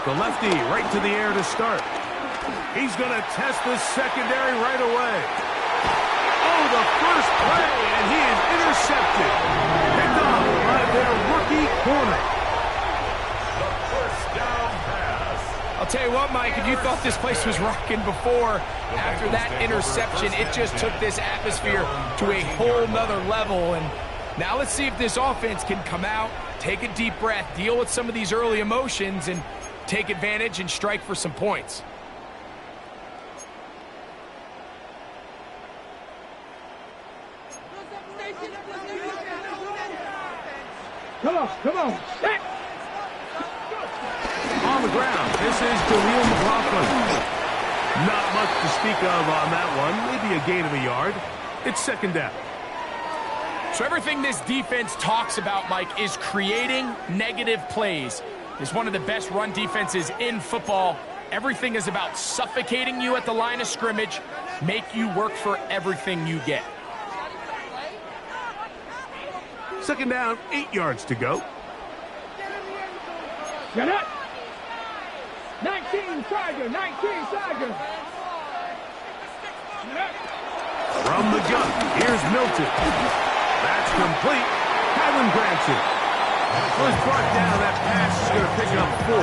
The lefty right to the air to start. He's going to test the secondary right away. Oh, the first play, and he is intercepted. Picked off by their rookie corner. The first down pass. I'll tell you what, Mike, if you thought this place was rocking before, after that interception, it just took this atmosphere to a whole nother level. And now let's see if this offense can come out, take a deep breath, deal with some of these early emotions, and take advantage and strike for some points. Come on. Set. On the ground, this is Jaleel McLaughlin. Not much to speak of on that one. Maybe a gain of a yard. It's second down. So everything this defense talks about, Mike, is creating negative plays. It's one of the best run defenses in football. Everything is about suffocating you at the line of scrimmage, make you work for everything you get. Second down, 8 yards to go. Get up. 19 Tiger. From the gun, here's Milton. That's complete. Kylan Granson was brought down. That pass is going to pick up 4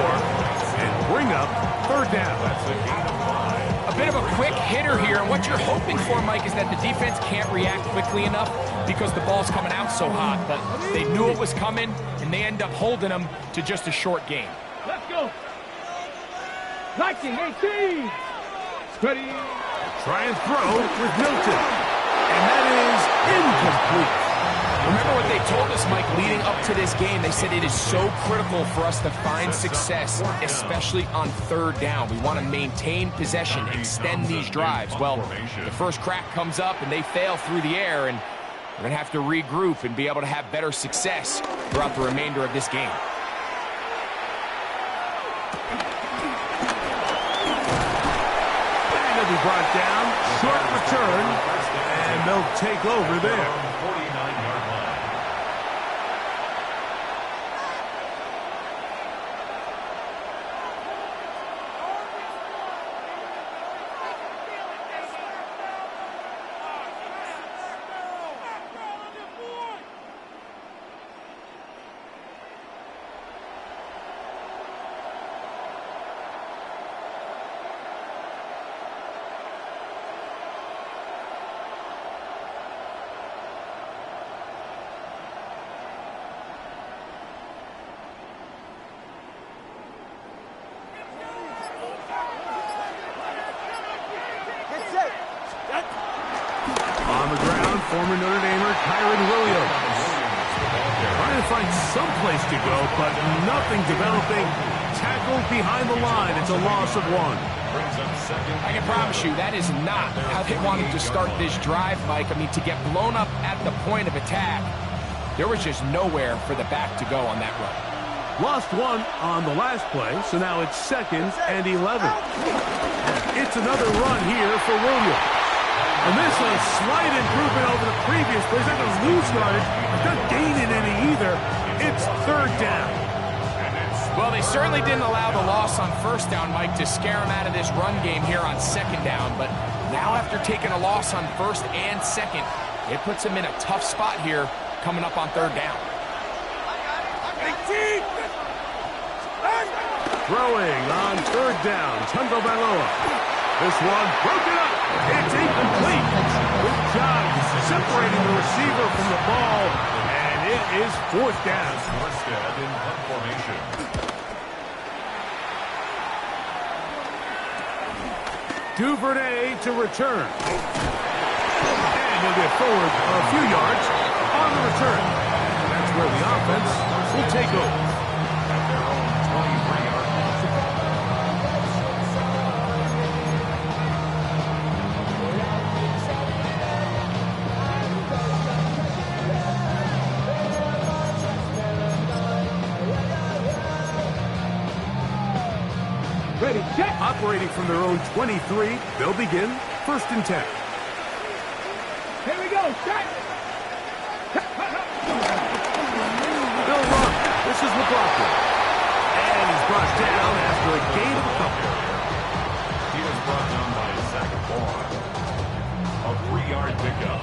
and bring up third down. That's a gain of 5. A bit of a quick hitter here, and what you're hoping for, Mike, is that the defense can't react quickly enough because the ball's coming out so hot. But they knew it was coming, and they end up holding them to just a short game. Let's go. 19, 18. Steady. Try and throw with Milton. And that is incomplete. Remember what they told us, Mike, leading up to this game. They said it is so critical for us to find success, especially on third down. We want to maintain possession, extend these drives. Well, the first crack comes up and they fail through the air, and we're going to have to regroup and be able to have better success throughout the remainder of this game. And he'll be brought down. Short return. And they'll take over there. 49-yard line. On the ground, former Notre Damer Kyron Williams. Trying to find some place to go, but nothing developing. Tackled behind the line. It's a loss of 1. I can promise you that is not how they wanted to start this drive, Mike. I mean, to get blown up at the point of attack, there was just nowhere for the back to go on that run. Lost 1 on the last play, so now it's 2nd and 11. It's another run here for Williams. And this is a slight improvement over the previous play. He's not going to lose yardage. He's not gaining any either. It's third down. Well, they certainly didn't allow the loss on first down, Mike, to scare him out of this run game here on second down. But now after taking a loss on first and second, it puts him in a tough spot here coming up on third down. Throwing on third down, Tungo Bailoa. This one broken up. It's incomplete. Good job separating the receiver from the ball, and it is fourth down. Morstead in punt formation. Duvernay to return. And he'll get forward a few yards on the return. And that's where the offense will take over. At their own 23-yard line. Ready, check. Operating from their own 23, they'll begin first and 10. Here we go, check. They'll run. This is McLaughlin. And he's brought down after for a gain of a couple. He was brought down by Zach Vaughn. A 3-yard pickup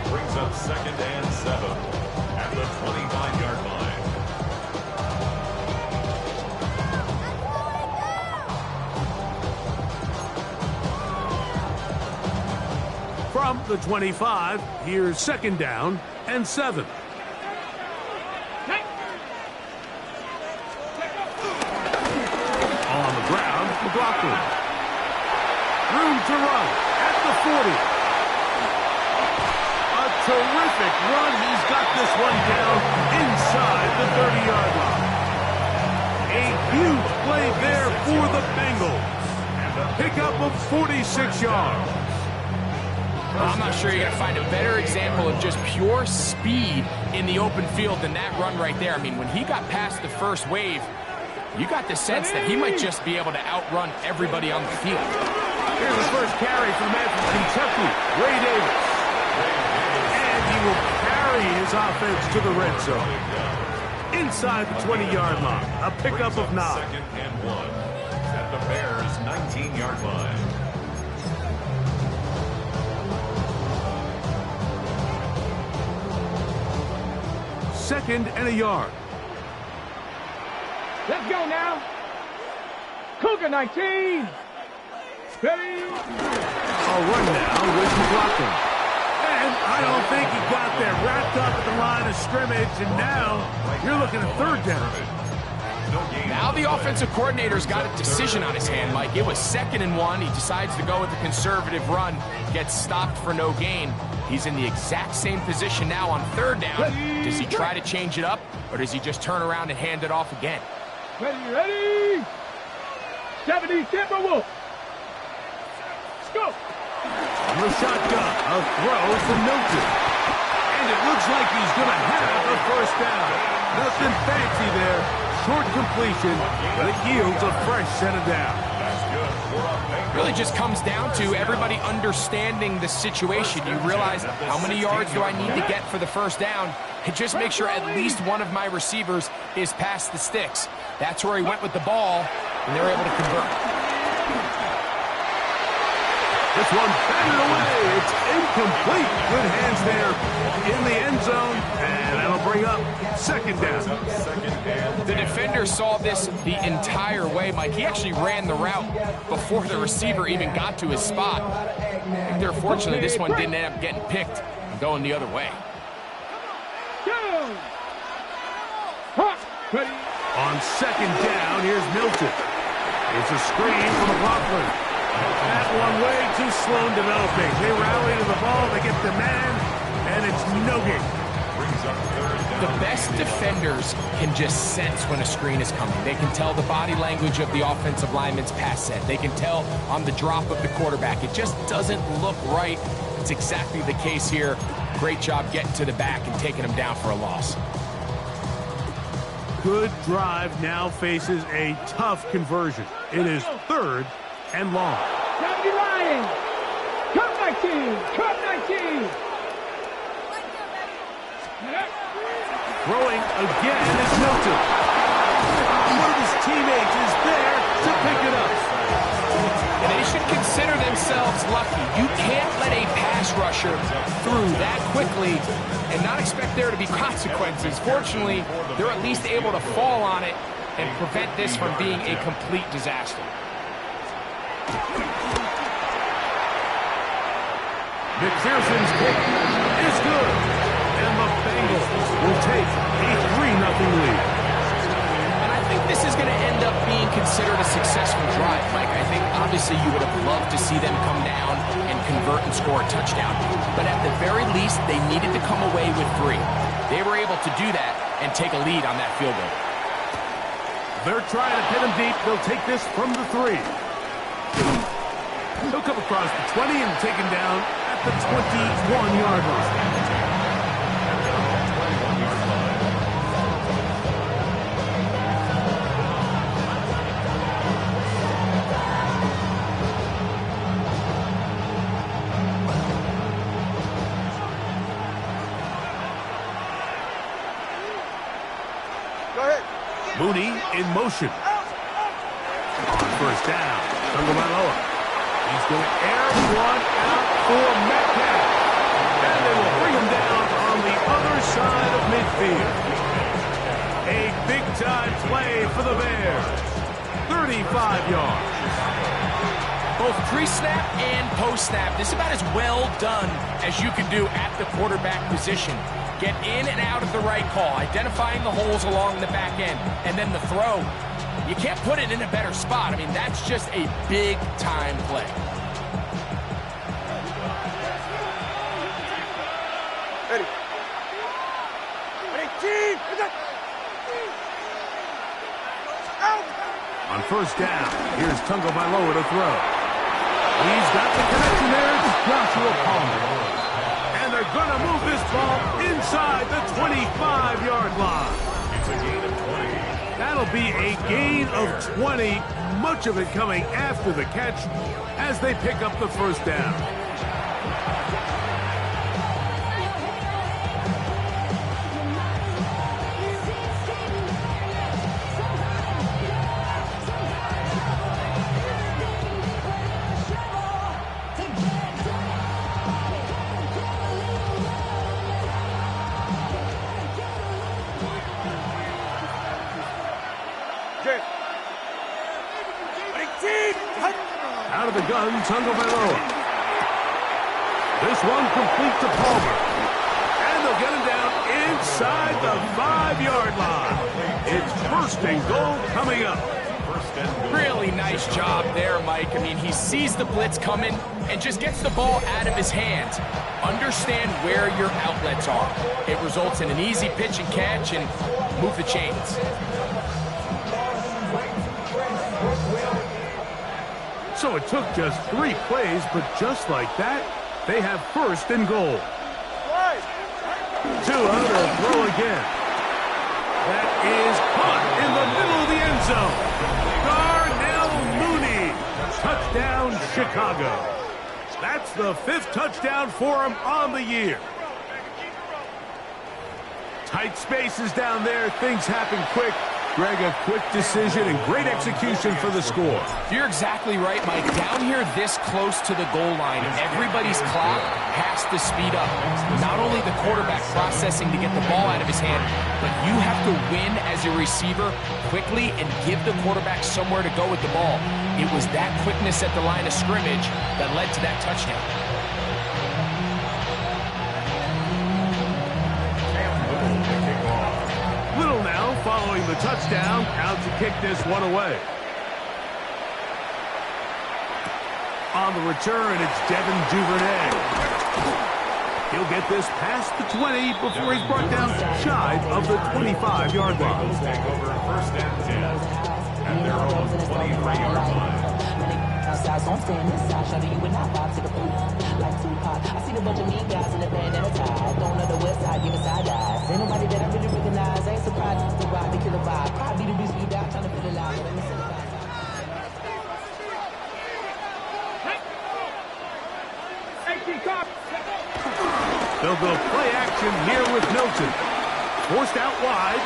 brings up 2nd and 7 at the 25-yard line. From the 25, here's 2nd down and 7. On the ground, McLaughlin. Room to run at the 40. A terrific run. He's got this one down inside the 30-yard line. A huge play there for the Bengals. Pickup of 46 yards. I'm not sure you're going to find a better example of just pure speed in the open field than that run right there. I mean, when he got past the first wave, you got the sense that he might just be able to outrun everybody on the field. Here's the first carry for the man from Kentucky, Ray Davis. And he will carry his offense to the red zone. Inside the 20-yard line, a pickup of 9. 2nd and 1 at the Bears' 19-yard line. Second and a yard. Let's go now. Cougar 19. Ready? A run now with McLaughlin. And I don't think he got there. Wrapped up at the line of scrimmage, and now you're looking at 3rd down. Now the offensive coordinator's got a decision on his hand, Mike. It was 2nd and 1. He decides to go with the conservative run, gets stopped for no gain. He's in the exact same position now on 3rd down. Does he try to change it up, or does he just turn around and hand it off again? Ready? 70 Timberwolves. Let's go. On the shotgun, a throw for Milton. And it looks like he's going to have a 1st down. Nothing fancy there. Short completion, but it yields a fresh set of down. Really just comes down to everybody understanding the situation. You realize, how many yards do I need to get for the 1st down? And just make sure at least one of my receivers is past the sticks. That's where he went with the ball, and they were able to convert. This one batted away. It's incomplete. Good hands there in the end zone, and that'll bring up 2nd down. The defender saw this the entire way, Mike. He actually ran the route before the receiver even got to his spot. Unfortunately, this one didn't end up getting picked and going the other way. On 2nd down, here's Milton. It's a screen from McLaughlin. That one way too slow in developing. They rally to the ball, they get the man, and it's no gain. The best defenders can just sense when a screen is coming. They can tell the body language of the offensive lineman's pass set. They can tell on the drop of the quarterback. It just doesn't look right. It's exactly the case here. Great job getting to the back and taking him down for a loss. Good drive now faces a tough conversion. It is 3rd and long. Now you're lying. Cut 19. Cut 19. Throwing again is Milton. One of his teammates is there to pick it up. And they should consider themselves lucky. You can't let a pass rusher through that quickly and not expect there to be consequences. Fortunately, they're at least able to fall on it and prevent this from being a complete disaster. McPherson's kick is good. And the Bengals will take a 3-0 lead. And I think this is going to end up being considered a successful drive, Mike. I think obviously you would have loved to see them come down and convert and score a touchdown. But at the very least, they needed to come away with 3. They were able to do that and take a lead on that field goal. They're trying to pin him deep. They'll take this from the 3. He'll come across the 20 and take him down at the 21-yard line. Mooney in motion. first down. Tagovailoa. He's going to air one out for Metcalf. And they will bring him down on the other side of midfield. A big-time play for the Bears. 35 yards. Both pre-snap and post-snap, this is about as well done as you can do at the quarterback position. Get in and out of the right call, identifying the holes along the back end, and then the throw. You can't put it in a better spot. I mean, that's just a big-time play. Ready. Ready, team! On first down, here's Tagovailoa to throw. He's got the connection there. It's Joshua Palmer. And they're going to move this ball inside the 25-yard line. It's a gain of 20. That'll be a gain of 20, much of it coming after the catch as they pick up the first down. Out of the gun, Tagovailoa. This one complete to Palmer. And they'll get him down inside the 5-yard line. It's first and goal coming up. Really nice job there, Mike. I mean, he sees the blitz coming and just gets the ball out of his hands. Understand where your outlets are. It results in an easy pitch and catch and move the chains. So it took just 3 plays, but just like that, they have first and goal. Tua to throw again. That is caught in the middle of the end zone. Darnell Mooney. Touchdown, Chicago. That's the 5th touchdown for him on the year. Tight spaces down there. Things happen quick. Greg, a quick decision and great execution for the score. You're exactly right, Mike. Down here this close to the goal line, everybody's clock has to speed up. Not only the quarterback processing to get the ball out of his hand, but you have to win as a receiver quickly and give the quarterback somewhere to go with the ball. It was that quickness at the line of scrimmage that led to that touchdown. Little now following the touchdown, out to kick this one away. On the return, it's Devin Duvernay. He'll get this past the 20 before he's brought down shy of the 25-yard line. Take over first and 10 at their own 23-yard line. Outside, so I'm staying inside. Shout to you and I vibe to the pool. Like Tupac, I see the bunch of mean guys in the band and a tie. Throwing on the west side, giving side eyes. Ain't nobody that I really recognize. Ain't surprised to ride the killer vibe. Probably the beast we die, trying to feel alive. But I'm missing the vibe. They'll go play action here with Milton. Forced out wide.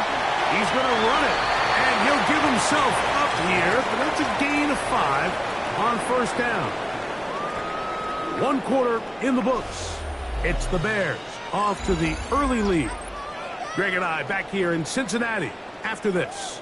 He's going to run it. And he'll give himself up here. But that's a gain of 5 on first down. 1 quarter in the books. It's the Bears off to the early lead. Greg and I back here in Cincinnati after this.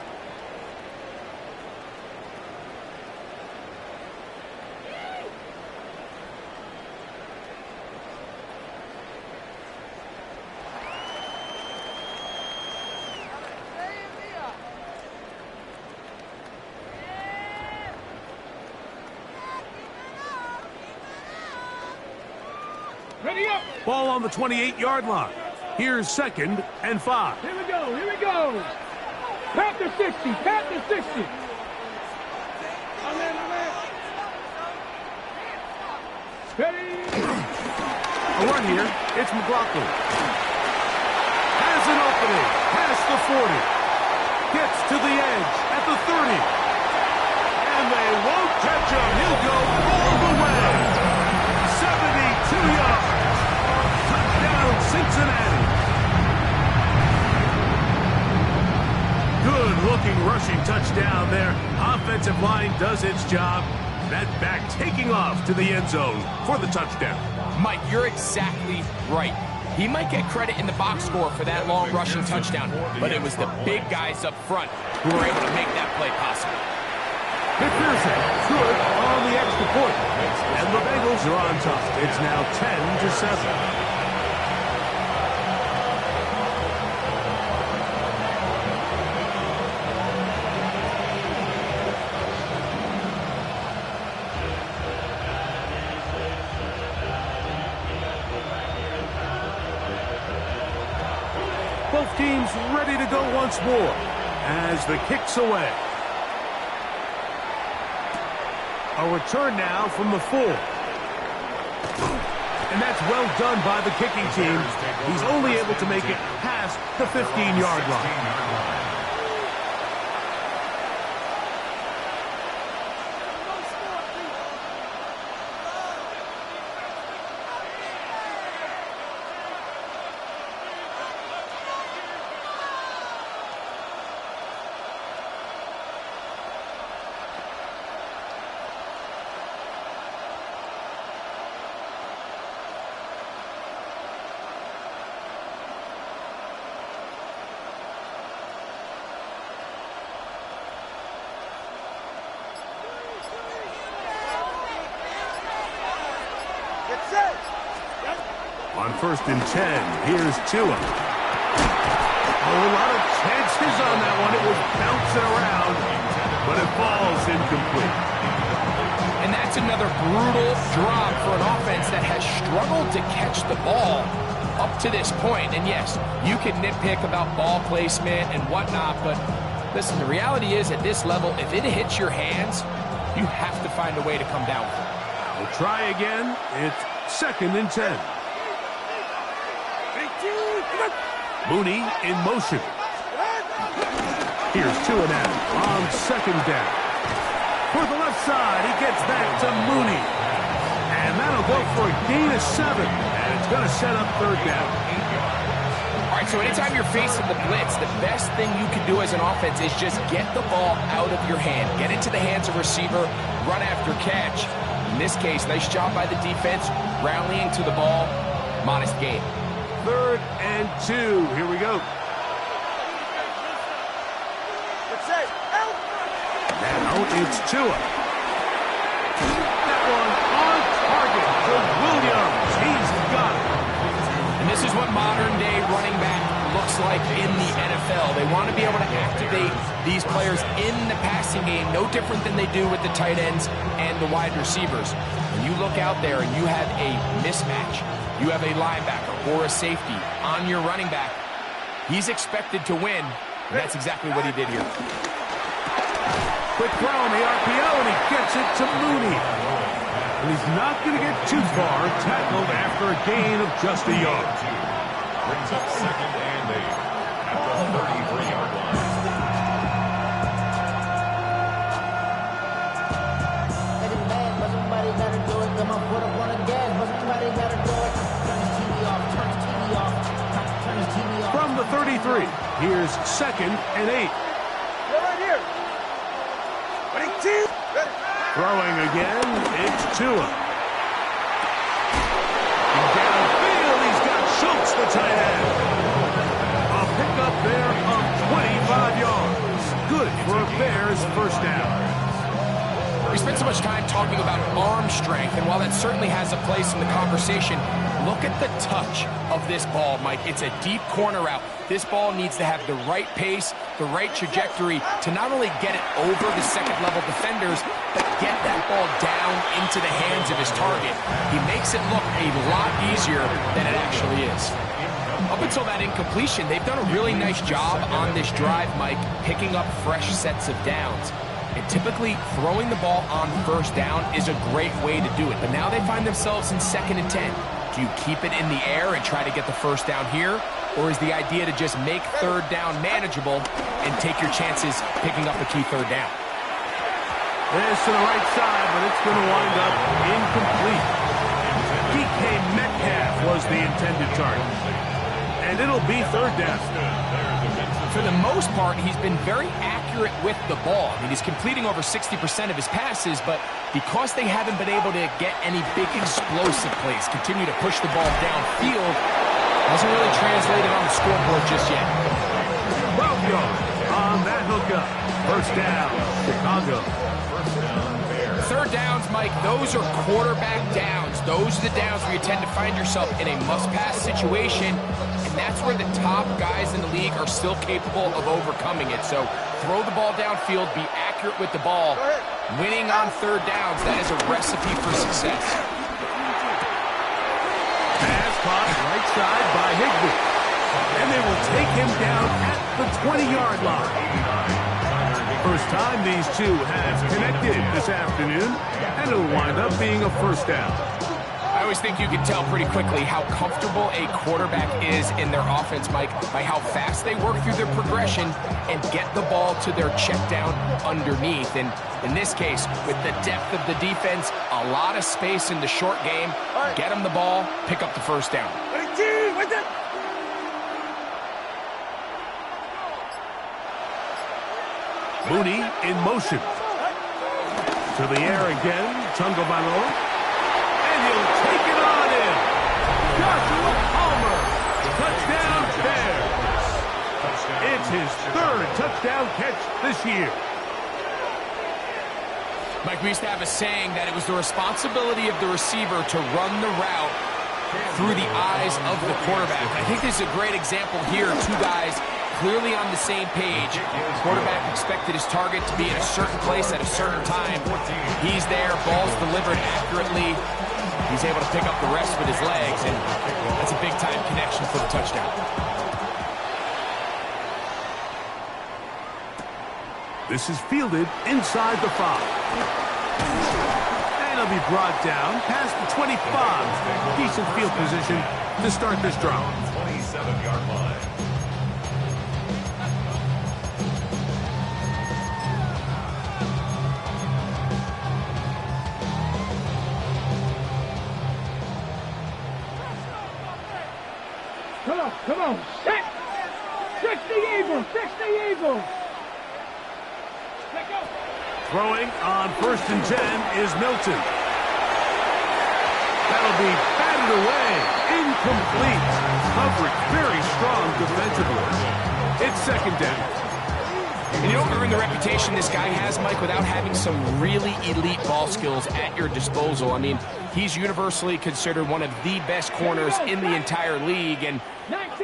Ready up. Ball on the 28-yard line. Here's 2nd and 5. Here we go. Here we go. Panther 60. Panther 60. Amen, amen. Ready. A run here. It's McLaughlin. Has an opening. Past the 40. Gets to the edge at the 30. And they won't catch him. He'll go all the way. 72 yards. Touchdown, Cincinnati. Good look looking rushing touchdown there. Offensive line does its job. That back taking off to the end zone for the touchdown. Mike, you're exactly right. He might get credit in the box score for that long rushing touchdown, but it was the big guys up front who were able to make that play possible. McPherson, good on the extra point. And the Bengals are on top. It's now 10-7. Both teams ready to go once more as the kick's away. A return now from the 4. And that's well done by the kicking team. He's only able to make it past the 15-yard line. On 1st and 10, here's Tua. A lot of chances on that one. It was bouncing around, but it falls incomplete. And that's another brutal drop for an offense that has struggled to catch the ball up to this point. And yes, you can nitpick about ball placement and whatnot, but listen, the reality is at this level, if it hits your hands, you have to find a way to come down with it. We'll try again. It's 2nd and 10. Mooney in motion. Here's Tua now on 2nd down. For the left side, he gets back to Mooney. And that'll go for a gain of 7. And it's going to set up 3rd down. All right, so anytime you're facing the blitz, the best thing you can do as an offense is just get the ball out of your hand. Get into the hands of receiver, run after catch. In this case, nice job by the defense, rallying to the ball. Modest gain. 3rd and 2. Here we go. Now it's Tua. That one on target to Williams. He's got it. And this is what modern-day running back looks like in the NFL. They want to be able to activate these players in the passing game, no different than they do with the tight ends and the wide receivers. When you look out there and you have a mismatch, you have a linebacker or a safety on your running back, he's expected to win, and that's exactly what he did here. Quick throw on the RPO, and he gets it to Mooney. And he's not going to get too far, tackled after a gain of just a yard. Brings up 2nd and 8 at the 33-yard line. Somebody gotta do it. Come on, put up on the gas, but somebody gotta do it. Turn his TV off, turn his TV off, turn his TV off. From the 33, here's 2nd and 8. Right here. Throwing again, it's Tua. Downfield, he's got Schultz, the tight end. A pickup there of 25 yards. Good for a Bears 1st down. We spent so much time talking about arm strength, and while that certainly has a place in the conversation, look at the touch of this ball, Mike. It's a deep corner route. This ball needs to have the right pace, the right trajectory to not only get it over the second-level defenders, but get that ball down into the hands of his target. He makes it look a lot easier than it actually is. Up until that incompletion, they've done a really nice job on this drive, Mike, picking up fresh sets of downs. And typically, throwing the ball on 1st down is a great way to do it. But now they find themselves in 2nd and 10. Do you keep it in the air and try to get the 1st down here? Or is the idea to just make 3rd down manageable and take your chances picking up a key 3rd down? This to the right side, but it's going to wind up incomplete. DK Metcalf was the intended target. And it'll be third down. For the most part, he's been very accurate with the ball. I mean, he's completing over 60% of his passes, but because they haven't been able to get any big explosive plays, continue to push the ball downfield, hasn't really translated on the scoreboard just yet. 12 yards on that hookup. First down, Chicago. Third downs, Mike, those are quarterback downs. Those are the downs where you tend to find yourself in a must-pass situation, and that's where the top guys in the league are still capable of overcoming it. So throw the ball downfield, be accurate with the ball. Winning on third downs, that is a recipe for success. Pass caught right side by Higbee. And they will take him down at the 20-yard line. First time these two have connected this afternoon, and it'll wind up being a first down. I always think you can tell pretty quickly how comfortable a quarterback is in their offense, Mike, by how fast they work through their progression and get the ball to their check down underneath. And in this case, with the depth of the defense, a lot of space in the short game, get them the ball, pick up the first down. Mooney in motion. To the air again, Tungavalo. And he'll take it on in. Joshua Palmer. Touchdown Bears. It's his third touchdown catch this year. Mike, we used to have a saying that it was the responsibility of the receiver to run the route through the eyes of the quarterback. I think this is a great example here. Two guys clearly on the same page. The quarterback expected his target to be in a certain place at a certain time. He's there, ball's delivered accurately. He's able to pick up the rest with his legs, and that's a big-time connection for the touchdown. This is fielded inside the 5. And it'll be brought down past the 25. Decent field position to start this drive. 27-yard line. Come on. Set. Fix the eagle. Fix the eagle. Throwing on 1st and 10 is Milton. That'll be batted away. Incomplete. Coverage very strong defensively. It's second down. And you don't earn the reputation this guy has, Mike, without having some really elite ball skills at your disposal. I mean, he's universally considered one of the best corners in the entire league, and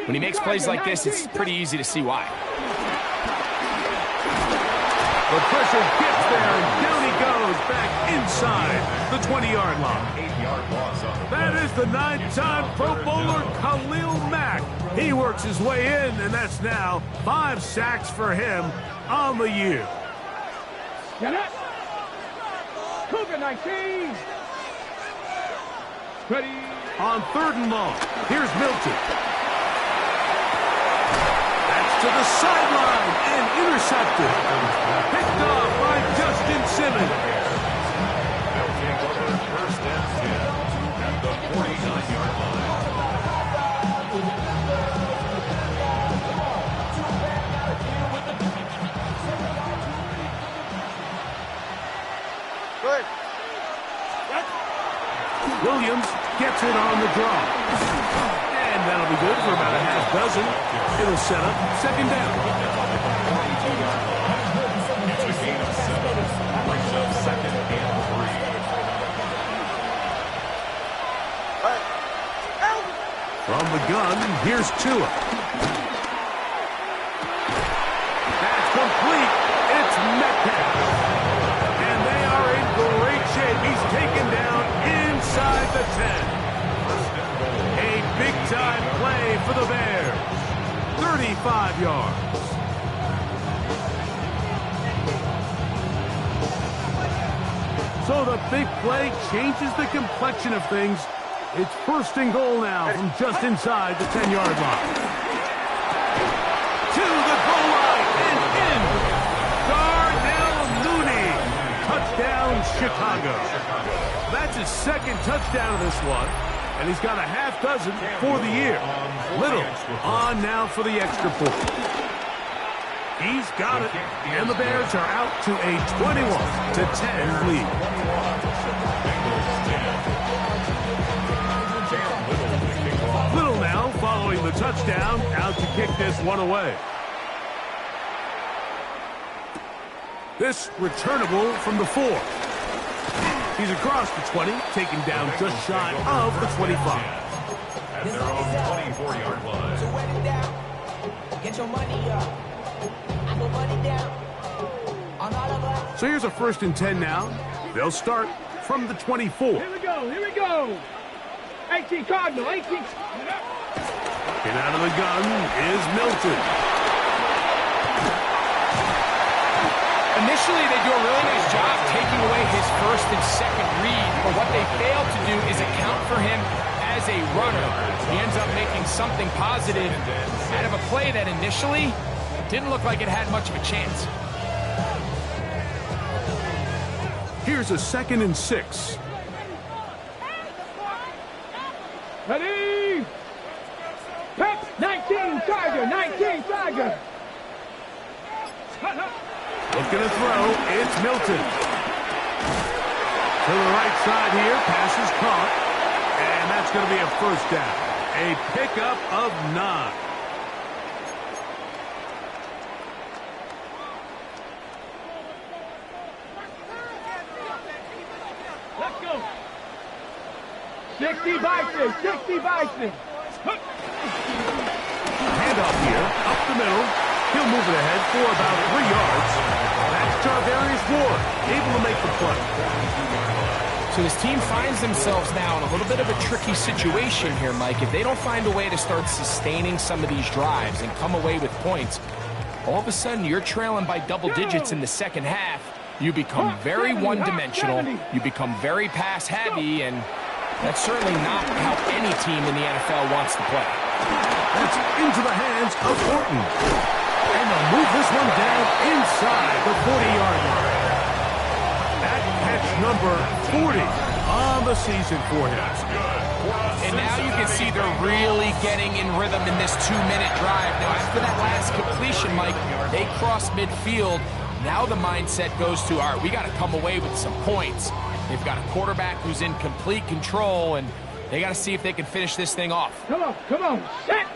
when he makes plays like this, it's pretty easy to see why. The pressure gets there, and down he goes back inside the 20-yard line. 8-yard loss on the That is the 9-time Pro Bowler Khalil Mack. He works his way in, and that's now 5 sacks for him on the year. Get up. Cougar 19. Ready. On 3rd and long, here's Milton. That's to the sideline and intercepted. Picked off by Justin Simmons. They'll take over 1st and 10 at the 49-yard line. Good. Williams gets it on the draw. And that'll be good for about a half dozen. It'll set up second down. It's a gain of 7. Brings up 2nd and 3. From the gun, here's Tua. That's complete. It's Metcalf. And they are in great shape. He's taken down inside the 10. A big-time play for the Bears. 35 yards. So the big play changes the complexion of things. It's 1st and goal now from just inside the 10-yard line. To the goal line and in. Darnell Mooney. Touchdown, Chicago. That's his 2nd touchdown of this one. And he's got a half dozen for the year. Little on now for the extra point. He's got it. And the Bears are out to a 21-10 lead. Little now following the touchdown, out to kick this one away. This returnable from the 4. He's across the 20, taken down just shy of the 25. At their own 24-yard line. So wet it down. Get your money up. I go money down. On all of us. So here's a 1st and 10 now. They'll start from the 24. Here we go. Here we go. 18 Cardinal. 18. And out of the gun is Milton. Initially, they do a really nice job taking away his first and second read, but what they fail to do is account for him as a runner. He ends up making something positive out of a play that initially didn't look like it had much of a chance. Here's a 2nd and 6. Ready? Pep, 19 Tiger. 19 Tiger. Looking to throw, it's Milton. To the right side here, pass is caught. And that's going to be a 1st down. A pickup of 9. Let's go. 60 Bison. 60 Bison. Handoff here, up the middle. He'll move it ahead for about 3 yards. That's Charvarius Ward, able to make the play. So this team finds themselves now in a little bit of a tricky situation here, Mike. If they don't find a way to start sustaining some of these drives and come away with points, all of a sudden you're trailing by double digits in the second half. You become very one-dimensional. You become very pass-heavy, and that's certainly not how any team in the NFL wants to play. That's into the hands of Orton. And they'll move this one down inside the 40-yard line. That catch number 40 on the season for him. And now you can see they're really getting in rhythm in this 2-minute drive. Now, after that last completion, Mike, they cross midfield. Now the mindset goes to, all right, we got to come away with some points. They've got a quarterback who's in complete control, and they got to see if they can finish this thing off. Come on, come on. Set.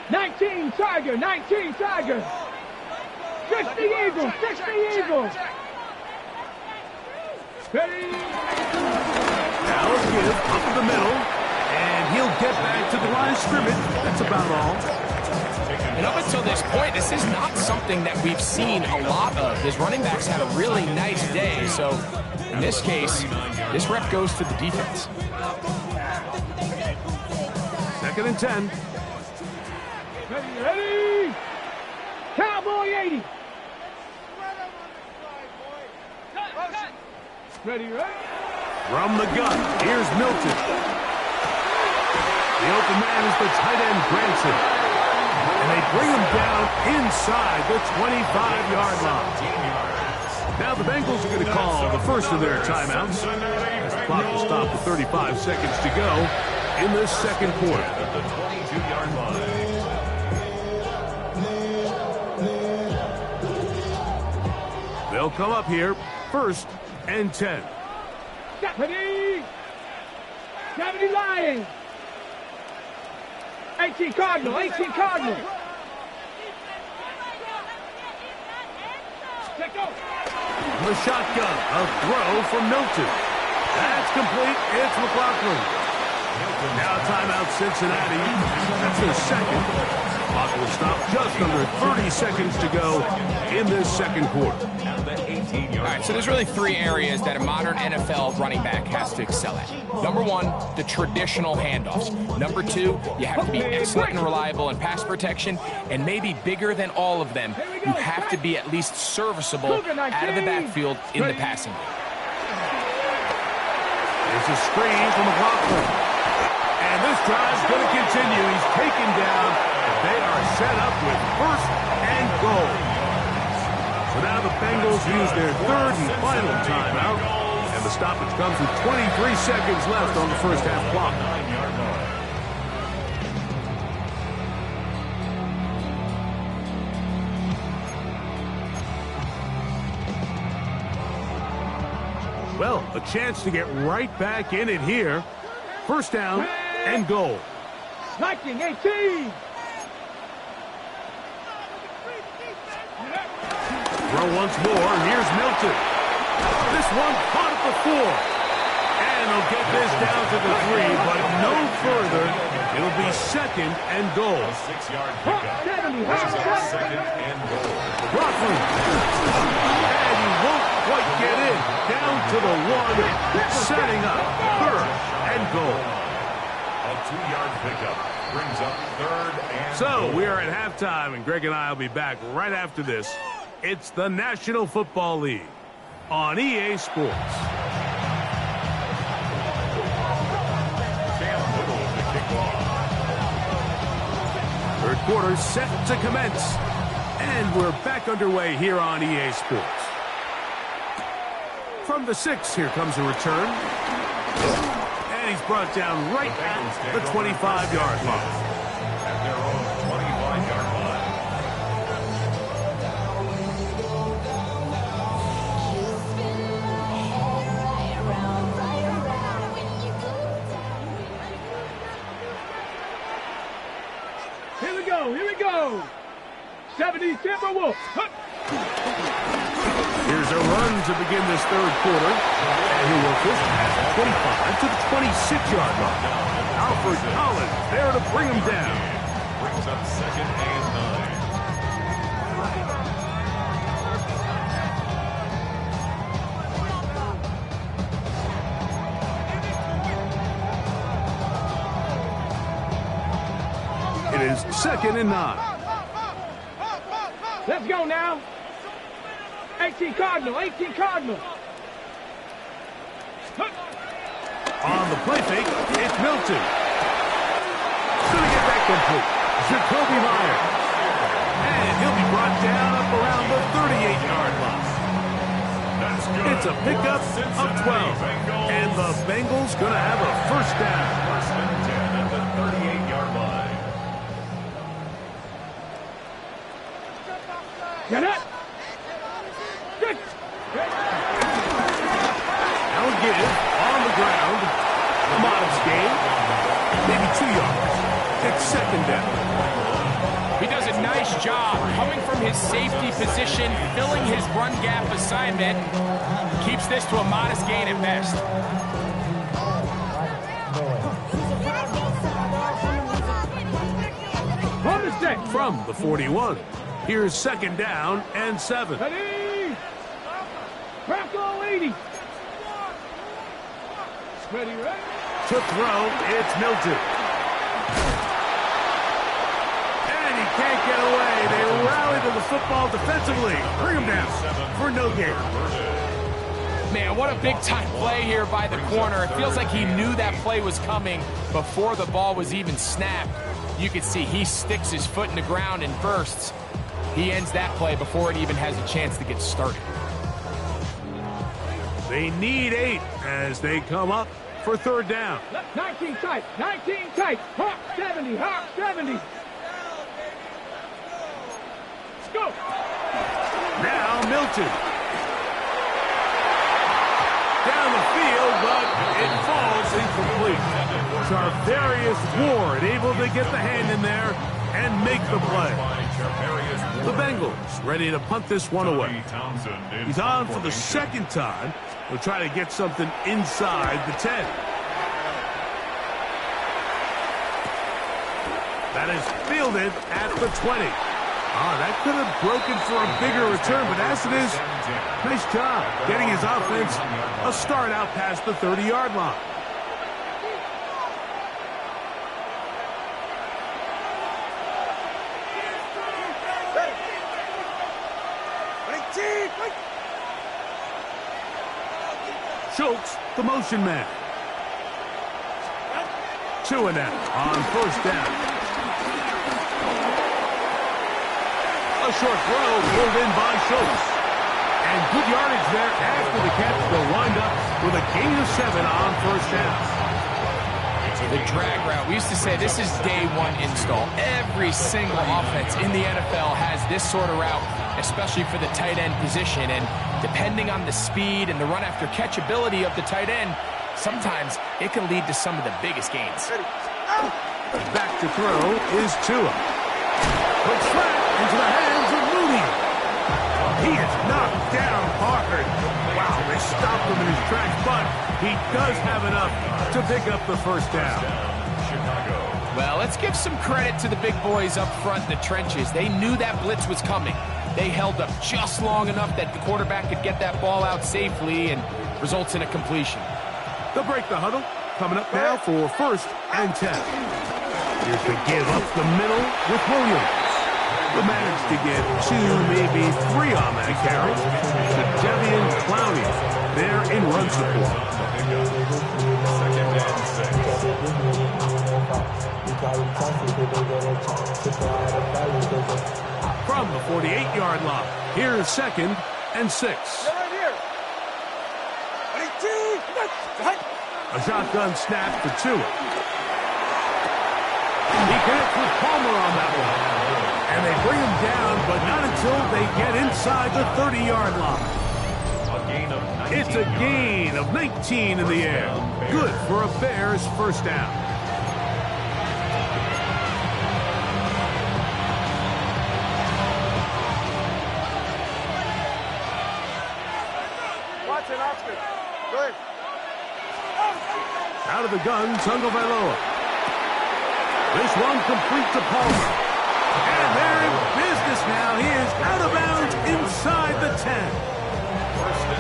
19 Tiger. 19 Tiger. 60 Eagles. 60 Eagles. Ready? Now a give up the middle, and he'll get back to the line of scrimmage. That's about all. And up until this point, this is not something that we've seen a lot of. His running backs had a really nice day. So in this case, this rep goes to the defense. 2nd and 10. Ready, ready. Cowboy 80. Ready, ready. From the gun, here's Milton. The open man is the tight end, Granson. And they bring him down inside the 25-yard line. Now the Bengals are going to call the first of their timeouts. As the clock will stop with 35 seconds to go in this second quarter. At the 22-yard line. They'll come up here, 1st and 10. Ready. 70 Lions. 18 Cardinal. 18 Cardinal. Let go. The shotgun, a throw from Milton. That's complete. It's McLaughlin. Now timeout Cincinnati. That's their second. Clock will stop just under 30 seconds to go in this second quarter. All right, so there's really 3 areas that a modern NFL running back has to excel at. Number 1, the traditional handoffs. Number 2, you have to be excellent and reliable in pass protection. And maybe bigger than all of them, you have to be at least serviceable out of the backfield in the passing game. There's a screen from McLaughlin. And this drive's going to continue. He's taken down. They are set up with 1st and goal. So now the Bengals use their 3rd and final timeout. And the stoppage comes with 23 seconds left on the first half clock. Well, a chance to get right back in it here. First down and goal. 19-18. Throw once more. Here's Milton. This one caught at the 4. And he'll get this down to the 3, but no further. It'll be second and goal. 6-yard pickup. Brings up second and goal. Roughlin. And he won't quite get in. Down to the 1. Setting up third and goal. A 2-yard pickup. Brings up third and So goal. we are at halftime, and Greg and I will be back right after this. It's the National Football League on EA Sports. Cam Little to kick off. Third quarter set to commence. And we're back underway here on EA Sports. From the 6, here comes a return. And he's brought down right at the 25-yard line. At their own 25-yard line. Here we go. 70 Timberwolves. Here's a run to begin this third quarter. And he will push past the 25 to the 26-yard line. Alfred Collins there to bring him down. Brings up second and 9. It is second and 9. Let's go now. 18 Cardinal. On the play fake, it's Milton. Gonna get that complete. Jacoby Myers. And he'll be brought down up around the 38-yard line. That's good. It's a pickup of 12. And the Bengals gonna have a first down. First and 10 at the 38-yard line. Get it. Good. Now give on the ground. A modest gain. Maybe 2 yards. It's second down. He does a nice job coming from his safety position, filling his run gap assignment. Keeps this to a modest gain at best. On the stick. From the 41. Here's second down and 7. Ready. Crackle 80. Ready. To throw, it's Milton. And he can't get away. They rally to the football defensively. Bring him down for no gain. Man, what a big-time play here by the corner. It feels like he knew that play was coming before the ball was even snapped. You can see he sticks his foot in the ground and bursts. He ends that play before it even has a chance to get started. They need 8 as they come up for third down. 19 tight. Hawk 70. Let's go. Now Milton. Down the field, but it falls incomplete. Charvarius Ward able to get the hand in there and make the play. The Bengals ready to punt this one away. He's on for the second time. He'll try to get something inside the 10. That is fielded at the 20. That could have broken for a bigger return, but as it is, nice job getting his offense a start out past the 30-yard line. Schultz, the motion man. 2 and out on first down. A short throw pulled in by Schultz. And good yardage there after the catch. They'll wind up with a gain of 7 on first down. It's a The drag route. We used to say this is day one install. Every single offense in the NFL has this sort of route, especially for the tight end position. And depending on the speed and the run after catch ability of the tight end, sometimes it can lead to some of the biggest gains. Back to throw is Tua. Quick slap into the hands of Mooney. He is knocked down hard. Wow, they stopped him in his tracks, but he does have enough to pick up the first down. Well, let's give some credit to the big boys up front in the trenches. They knew that blitz was coming. They held up just long enough that the quarterback could get that ball out safely and results in a completion. They'll break the huddle. Coming up now for 1st and 10. Here's the give up the middle with Williams. They managed to get 2, maybe 3 on that carry. To Devian Clowney there in run support. 2nd and 6. From the 48-yard line, here's 2nd and 6. A shotgun snap for Tua. He connects with Palmer on that one. And they bring him down, but not until they get inside the 30-yard line. It's a gain of 19 in the air. Good for a Bears first down. Watch it, Oscar. Good. Out of the gun, Tagovailoa. This one complete to Palmer. And they're in business now. He is out of bounds inside the 10.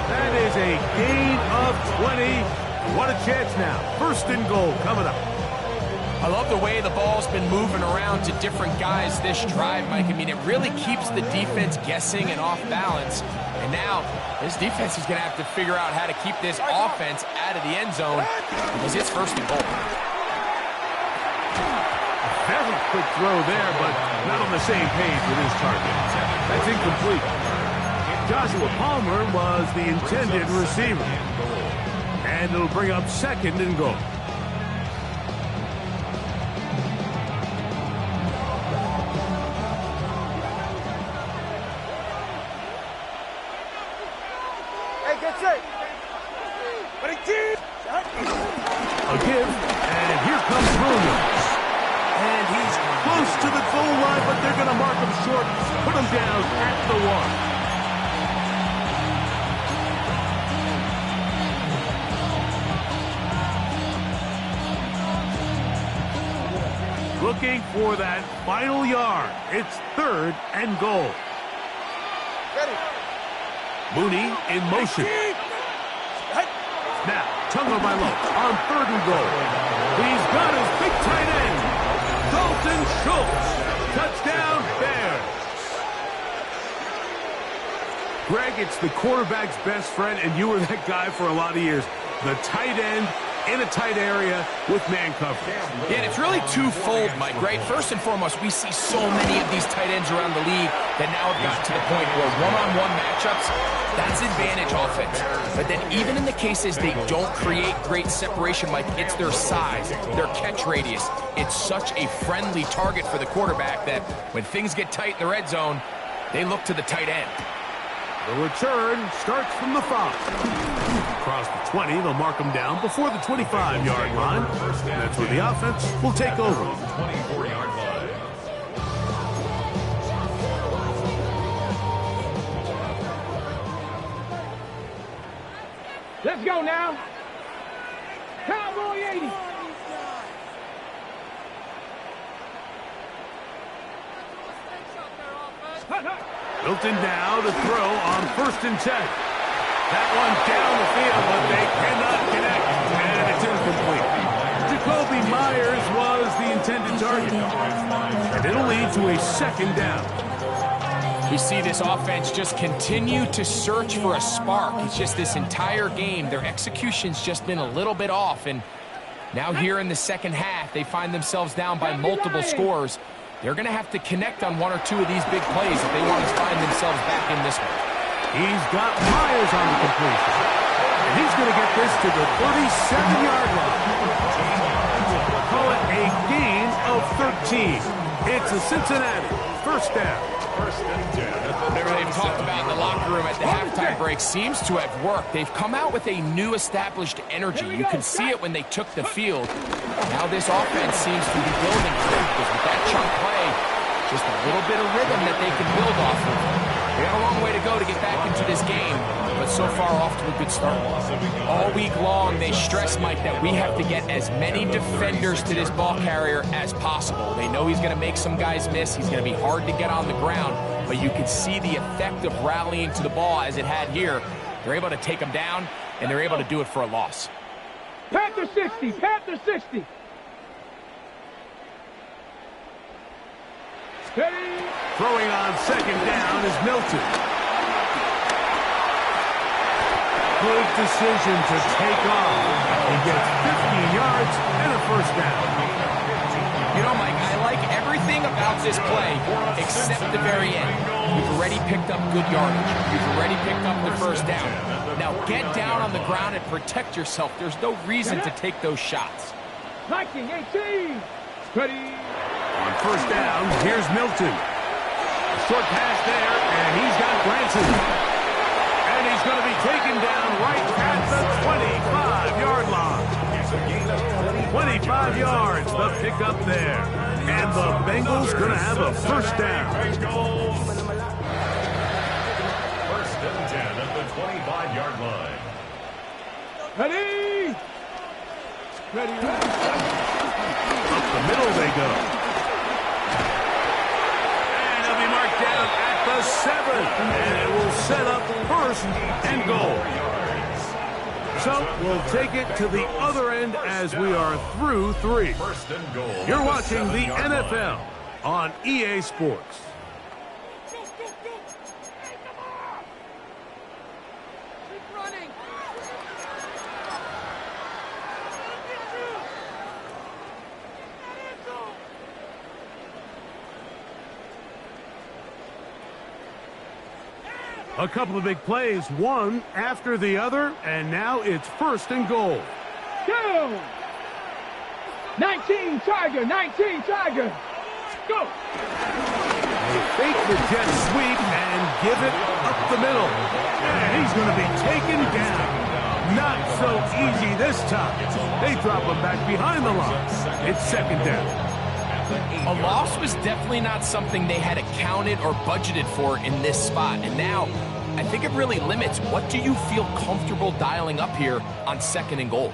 That is a gain of 20. What a chance now. 1st and goal coming up. I love the way the ball's been moving around to different guys this drive, Mike. I mean, it really keeps the defense guessing and off balance. And now, this defense is going to have to figure out how to keep this offense out of the end zone because it's 1st and goal. Very quick throw there, but not on the same page with his target. That's incomplete. Joshua Palmer was the intended receiver. And it'll bring up 2nd and goal. Hey, get set. A give, and here comes Williams. And he's close to the goal line, but they're going to mark him short, put him down at the 1. Looking for that final yard. It's 3rd and goal. Mooney in motion. Now, Tagovailoa on 3rd and goal. He's got his big tight end, Dalton Schultz. Touchdown, Bears. Greg, it's the quarterback's best friend, and you were that guy for a lot of years. The tight end in a tight area with man coverage. Yeah, and it's really twofold, Mike, right? First and foremost, we see so many of these tight ends around the league that now have gotten to the point where one-on-one matchups, that's advantage offense. But then even in the cases they don't create great separation, Mike, it's their size, their catch radius. It's such a friendly target for the quarterback that when things get tight in the red zone, they look to the tight end. The return starts from the 5. Across the 20, they'll mark them down before the 25-yard line. And that's where the offense will take over. 24-yard line. Let's go now. Cowboy 80. Hilton now to throw on 1st and 10. That one down the field, but they cannot connect, and it's incomplete. Jacoby Myers was the intended target, and it'll lead to a 2nd down. We see this offense just continue to search for a spark. It's just this entire game, their execution's just been a little bit off, and now here in the 2nd half, they find themselves down by multiple scores. They're going to have to connect on 1 or 2 of these big plays if they want to find themselves back in this one. He's got Myers on the completion, and he's going to get this to the 37-yard line. of 13. It's a Cincinnati first down. First and 10. Whatever they've talked about in the locker room at the halftime break seems to have worked. They've come out with a new established energy. You can see it when they took the field. Now this offense seems to be building for it because with that chunk play, just a little bit of rhythm that they can build off of. They got a long way to go to get back into this game, but so far off to a good start. All week long, they stress, Mike, that we have to get as many defenders to this ball carrier as possible. They know he's going to make some guys miss. He's going to be hard to get on the ground, but you can see the effect of rallying to the ball as it had here. They're able to take him down, and they're able to do it for a loss. Panther 60, Panther 60. Steady. Throwing on second down is Milton. Good decision to take off. He gets 15 yards and a first down. You know, Mike, I like everything about this play except the very end. You've already picked up good yardage. You've already picked up the first down. Now get down on the ground and protect yourself. There's no reason to take those shots. 19, 18. Steady. On first down, here's Milton. A short pass there, and he's got Branson. And he's going to be taken down right at the 25-yard line. 25 yards, the pickup there. And the Bengals going to have a first down. First and 10 at the 25-yard line. Ready. Ready. Up the middle they go. Down at the 7, and it will set up first and goal. So we'll take it to the other end as we are through 3. First and goal. You're watching the NFL on EA Sports. A couple of big plays, one after the other, and now it's first and goal. Go! 19 Tiger, 19 Tiger. Go! They fake the jet sweep and give it up the middle. And he's going to be taken down. Not so easy this time. They drop him back behind the line. It's second down. A loss was definitely not something they had accounted or budgeted for in this spot. And now, I think it really limits what do you feel comfortable dialing up here on second and goal.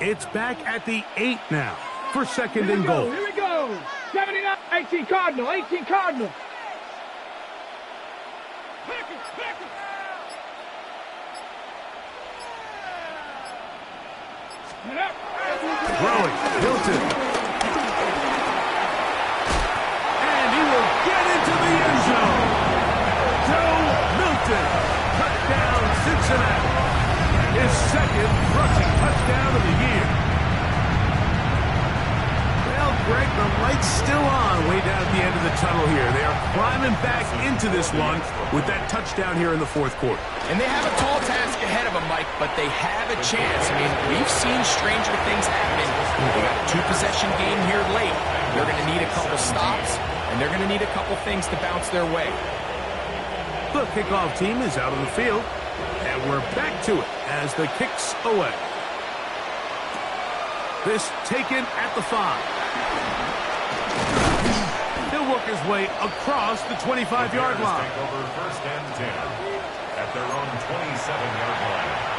It's back at the 8 now for second and goal. Here we go. 79, 18 Cardinal, 18 Cardinal. Throwing, Hilton. Get into the end zone. Joe Milton. Touchdown, Cincinnati. His second rushing touchdown of the year. Well, Greg, the light's still on way down at the end of the tunnel here. They are climbing back into this one with that touchdown here in the fourth quarter. And they have a tall task ahead of them, Mike, but they have a chance. I mean, we've seen stranger things happen. They got a 2-possession game here late. They're going to need a couple stops. And they're going to need a couple things to bounce their way. The kickoff team is out on the field, and we're back to it as the kick's away. This taken at the 5. He'll work his way across the 25-yard line. Take over first and 10 at their own 27-yard line.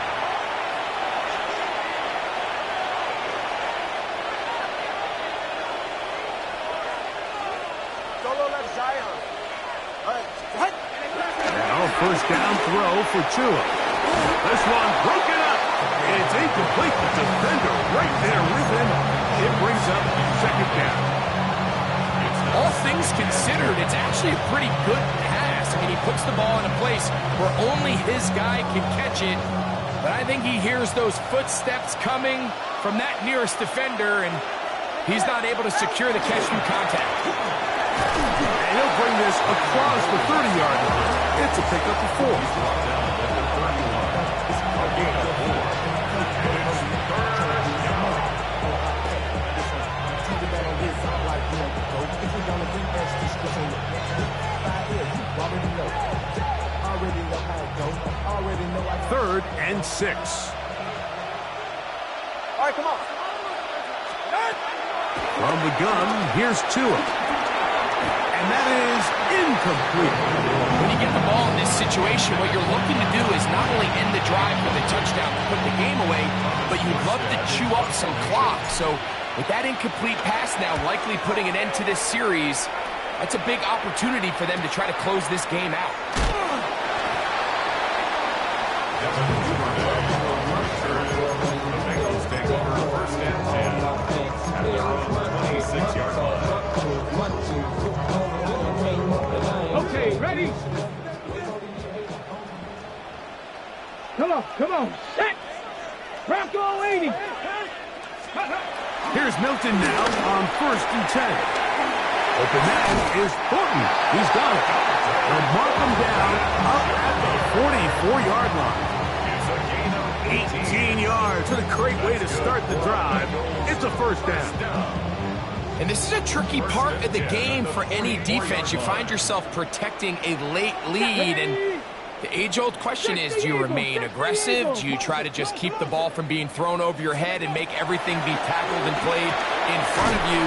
Now first down throw for Tua. This one broken up. It's incomplete. The defender right there with him. It brings up second down. All things considered, it's actually a pretty good pass. I mean, he puts the ball in a place where only his guy can catch it. But I think he hears those footsteps coming from that nearest defender, and he's not able to secure the catch through contact. And he'll bring this across the 30-yard line. It's a pickup of 4. on the defense, just control it. You already know. Already know how it goes. Already know I 3rd and 6. All right, come on. From the gun, here's Tua. And that is incomplete. When you get the ball in this situation, what you're looking to do is not only end the drive with a touchdown to put the game away, but you'd love to chew up some clock. So with that incomplete pass now likely putting an end to this series, that's a big opportunity for them to try to close this game out. The Bengals take over 1st and 10 at their own 26-yard line. Okay, ready? Come on, set! Bronco 80! Here's Milton now on 1st and 10. Open man is Thornton. He's got it. They'll mark him down up at the 44-yard line. 18 yards. What a great way to start the drive. It's a 1st down. And this is a tricky part of the game for any defense. You find yourself protecting a late lead, and the age-old question is, do you remain aggressive? Do you try to just keep the ball from being thrown over your head and make everything be tackled and played in front of you?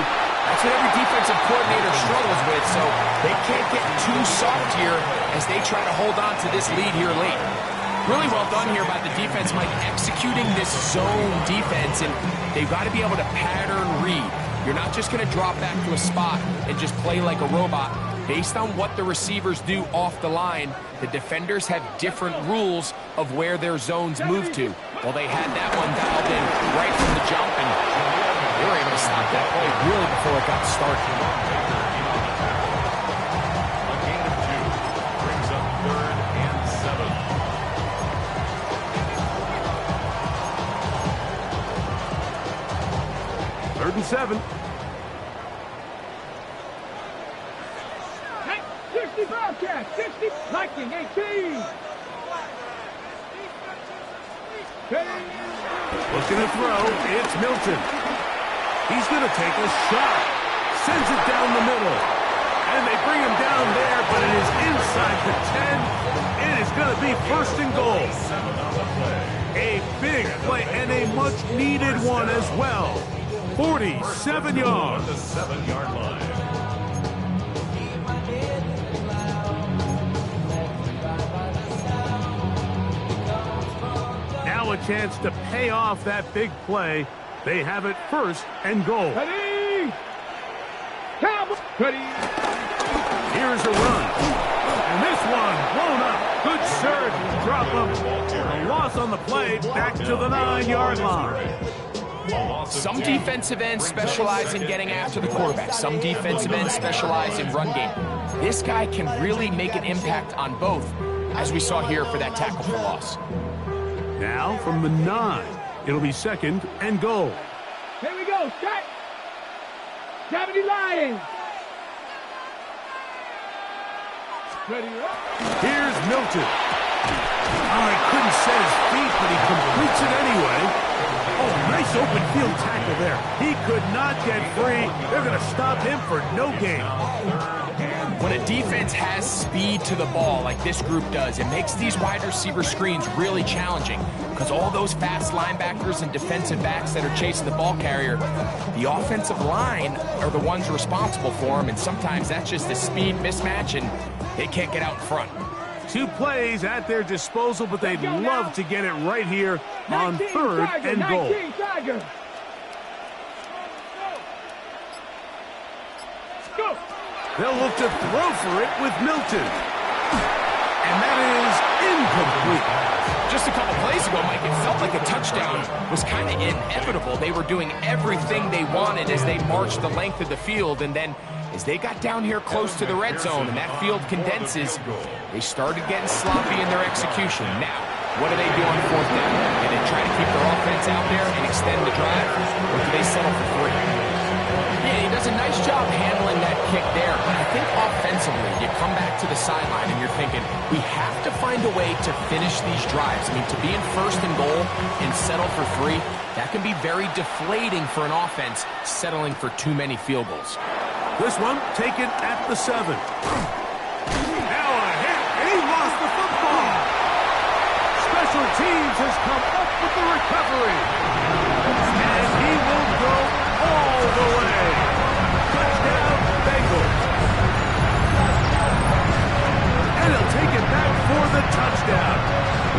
That's what every defensive coordinator struggles with, so they can't get too soft here as they try to hold on to this lead here late. Really well done here by the defense, Mike, executing this zone defense, and they've got to be able to pattern read. You're not just going to drop back to a spot and just play like a robot. Based on what the receivers do off the line, the defenders have different rules of where their zones move to. Well, they had that one dialed in right from the jump, and they were able to stop that play really before it got started. A gain of 2 brings up 3rd and 7. 3rd and 7. 60 Bobcats, 60, Viking 18. Looking to throw, it's Milton. He's going to take a shot. Sends it down the middle. And they bring him down there, but it is inside the 10. It is going to be 1st and goal. A big play and a much-needed one as well. 47 yards. The 7-yard line. Now a chance to pay off that big play. They have it 1st and goal. Ready? Cowboy. Ready? Here's a run. And this one blown up. Good surge. Drop him. A loss on the play. Back to the 9-yard line. Some defensive ends specialize in getting after the quarterback. Some defensive ends specialize in run game. This guy can really make an impact on both, as we saw here for that tackle for loss. Now from the 9, it'll be 2nd and goal. Here we go, set. 70 Lions. Ready, up. Here's Milton. Oh, he couldn't set his feet, but he completes it anyway. Oh, nice open field tackle there. He could not get free. They're going to stop him for no gain. When a defense has speed to the ball like this group does, it makes these wide receiver screens really challenging because all those fast linebackers and defensive backs that are chasing the ball carrier, the offensive line are the ones responsible for them, and sometimes that's just a speed mismatch, and they can't get out in front. 2 plays at their disposal, but they'd love to get it right here on 3rd and goal. 19 Tiger. Go. They'll look to throw for it with Milton. And that is incomplete. Just a couple plays ago, Mike, it felt like a touchdown was kind of inevitable. They were doing everything they wanted as they marched the length of the field, and then as they got down here close to the red zone and that field condenses, they started getting sloppy in their execution. Now, what do they do on 4th down? Do they try to keep their offense out there and extend the drive, or do they settle for 3? Yeah, he does a nice job handling that kick there, but I think offensively, you come back to the sideline and you're thinking, we have to find a way to finish these drives. I mean, to be in 1st and goal and settle for 3, that can be very deflating for an offense settling for too many field goals. This one taken at the 7. Now a hit, and he lost the football. Special teams has come up with the recovery. And he will go all the way. Touchdown, Bengals. And he'll take it back for the touchdown.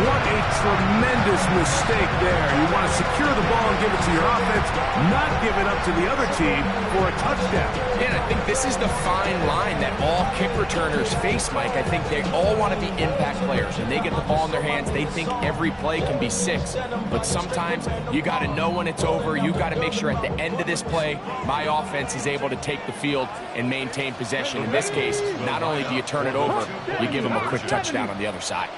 What a tremendous mistake there. You want to secure the ball and give it to your offense, not give it up to the other team for a touchdown. And I think this is the fine line that all kick returners face, Mike. I think they all want to be impact players. When they get the ball in their hands, they think every play can be 6. But sometimes you got to know when it's over. You got to make sure at the end of this play, my offense is able to take the field and maintain possession. In this case, not only do you turn it over, you give them a quick touchdown on the other side.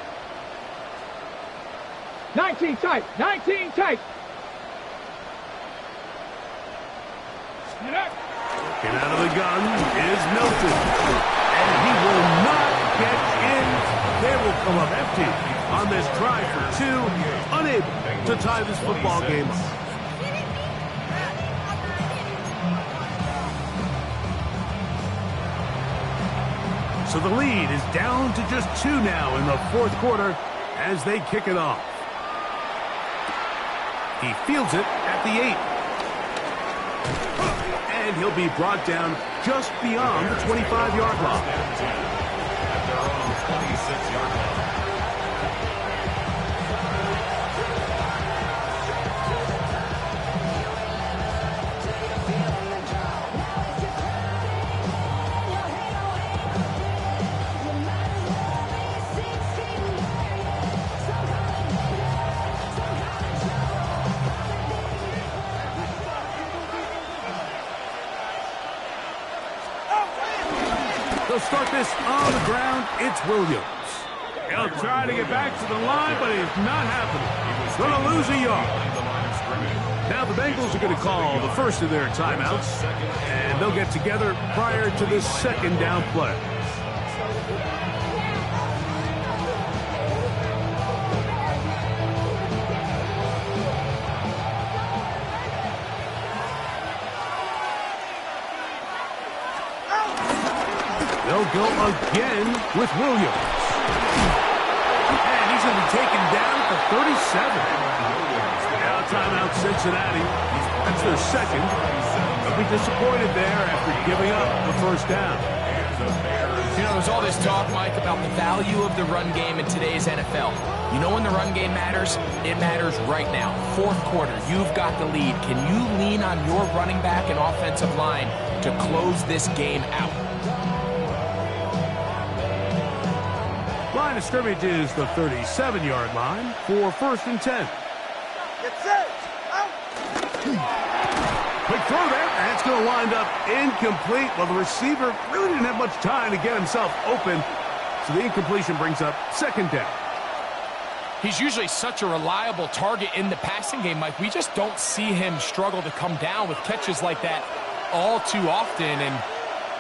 19 tight, 19 tight. Get out of the gun is Milton. And he will not get in. They will come up empty on this try for 2. Unable to tie this football game up. So the lead is down to just 2 now in the 4th quarter as they kick it off. He fields it at the 8. And he'll be brought down just beyond the 25-yard line. At their own 26-yard line. They'll start this on the ground. It's Williams. He'll try to get back to the line, but it's not happening. Going to lose a yard. Now the Bengals are going to call the first of their timeouts, and they'll get together prior to this 2nd down play. They'll go again with Williams. And he's going to be taken down for 37. Now timeout Cincinnati. That's their 2nd. They'll be disappointed there after giving up the 1st down. You know, there's all this talk, Mike, about the value of the run game in today's NFL. You know when the run game matters? It matters right now. 4th quarter, you've got the lead. Can you lean on your running back and offensive line to close this game out? Line of scrimmage is the 37-yard line for 1st and 10. Get set. Out. Quick throw there, and it's going to wind up incomplete. Well, the receiver really didn't have much time to get himself open, so the incompletion brings up 2nd down. He's usually such a reliable target in the passing game, Mike. We just don't see him struggle to come down with catches like that all too often. And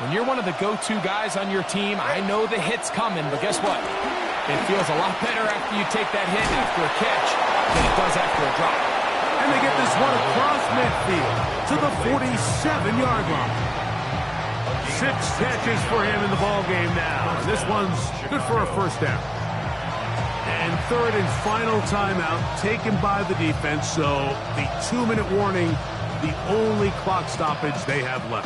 when you're one of the go-to guys on your team, I know the hit's coming, but guess what? It feels a lot better after you take that hit after a catch than it does after a drop. And they get this one across midfield to the 47-yard line. 6 catches for him in the ball game now. This one's good for a 1st down. And 3rd and final timeout taken by the defense, so the 2-minute warning, the only clock stoppage they have left.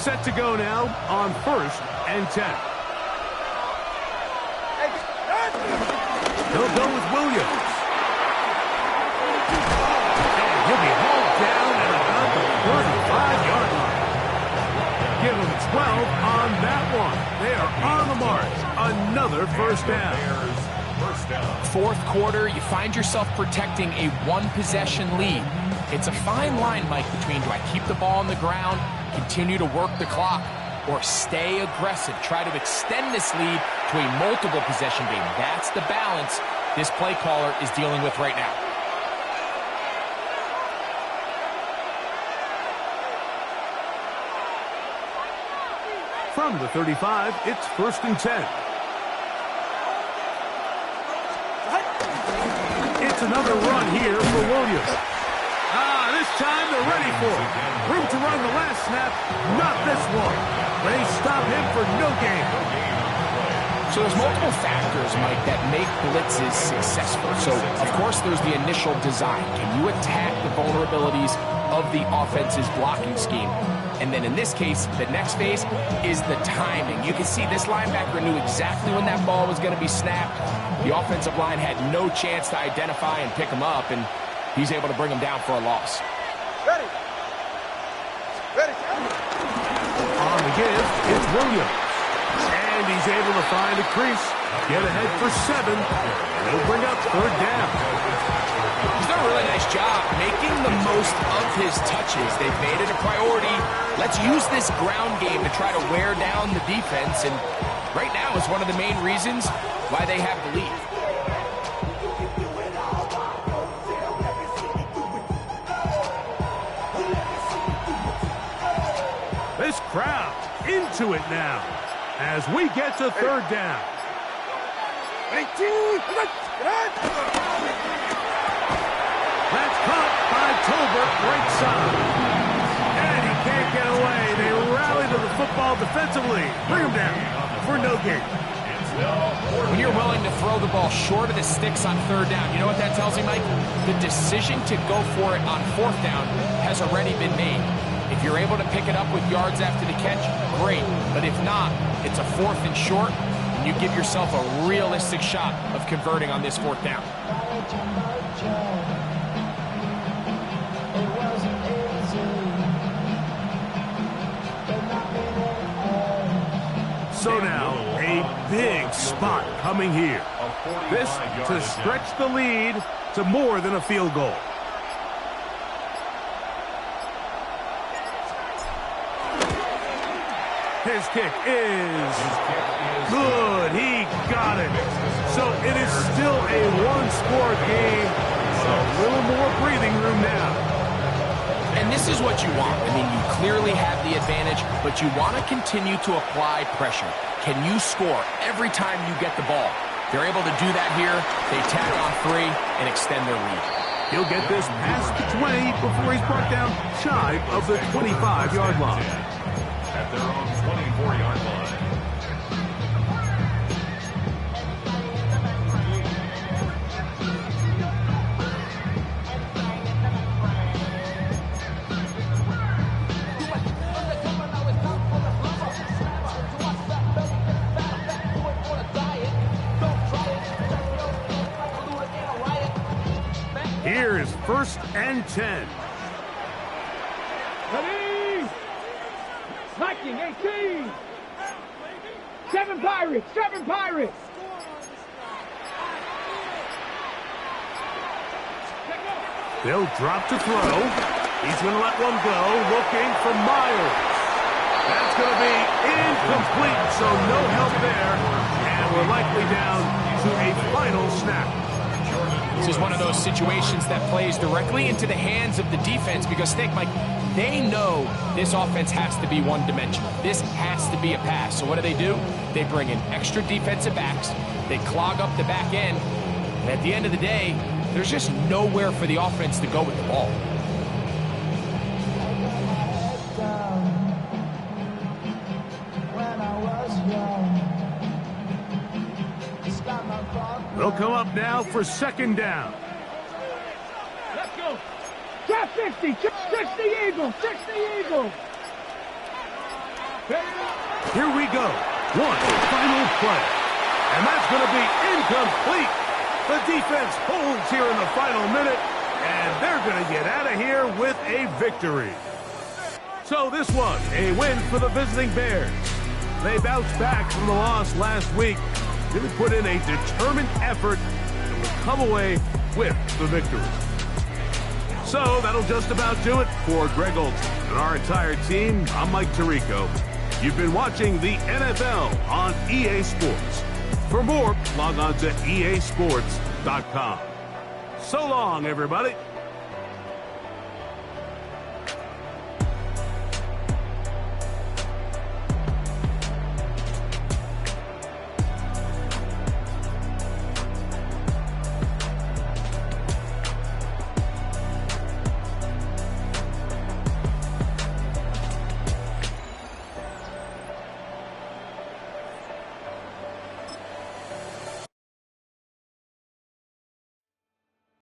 Set to go now on 1st and 10. He'll go with Williams. And he'll be hauled down at about the 35-yard line. Give him 12 on that one. They are on the march. Another 1st down. 4th quarter, you find yourself protecting a 1-possession lead. It's a fine line, Mike, between do I keep the ball on the ground, continue to work the clock, or stay aggressive, try to extend this lead to a multiple possession game. That's the balance this play caller is dealing with right now. From the 35, it's 1st and 10. It's It's another run here for Williams. This time they're ready for it. Room to run the last snap. Not this one. They stop him for no gain. So there's multiple factors, Mike, that make blitzes successful. So, of course, there's the initial design. Can you attack the vulnerabilities of the offense's blocking scheme? And then in this case, the next phase is the timing. You can see this linebacker knew exactly when that ball was going to be snapped. The offensive line had no chance to identify and pick him up, and he's able to bring him down for a loss. Ready. Ready. On the give, it's Williams. And he's able to find a crease. Get ahead for 7. And he'll bring up 3rd down. He's done a really nice job making the most of his touches. They've made it a priority. Let's use this ground game to try to wear down the defense. And right now is one of the main reasons why they have the lead. This crowd into it now as we get to 3rd down. 18. That's caught by Tolbert, right side. And he can't get away. They rally to the football defensively. Bring him down for no gain. When you're willing to throw the ball short of the sticks on 3rd down, you know what that tells me, Mike? The decision to go for it on 4th down has already been made. If you're able to pick it up with yards after the catch, great. But if not, it's a 4th and short, and you give yourself a realistic shot of converting on this 4th down. So now, a big spot coming here. This to stretch the lead to more than a field goal. His kick is good. He got it. So it is still a one-score game. A little more breathing room now. And this is what you want. I mean, you clearly have the advantage, but you want to continue to apply pressure. Can you score every time you get the ball? They're able to do that here. They tack on 3 and extend their lead. He'll get this past the 20 before he's brought down shy of the 25-yard line. At their own 24-yard line. Here's 1st and 10. Ready? Viking 18. 7 Pirates. 7 Pirates. They'll drop to throw. He's going to let one go, looking for Miles. That's going to be incomplete, so no help there. And we're likely down to a final snap. This is one of those situations that plays directly into the hands of the defense because, think, Mike, they know this offense has to be one-dimensional. This has to be a pass. So what do? They bring in extra defensive backs. They clog up the back end. And at the end of the day, there's just nowhere for the offense to go with the ball. They'll come up now for 2nd down. Let's go. Drop 60. 60 Eagles. 60 Eagles. Here we go. One final play. And that's going to be incomplete. The defense holds here in the final minute, and they're going to get out of here with a victory. So this was a win for the visiting Bears. They bounced back from the loss last week. They put in a determined effort and will come away with the victory. So that'll just about do it for Greg Olson and our entire team. I'm Mike Tirico. You've been watching the NFL on EA Sports. For more, log on to easports.com. So long, everybody.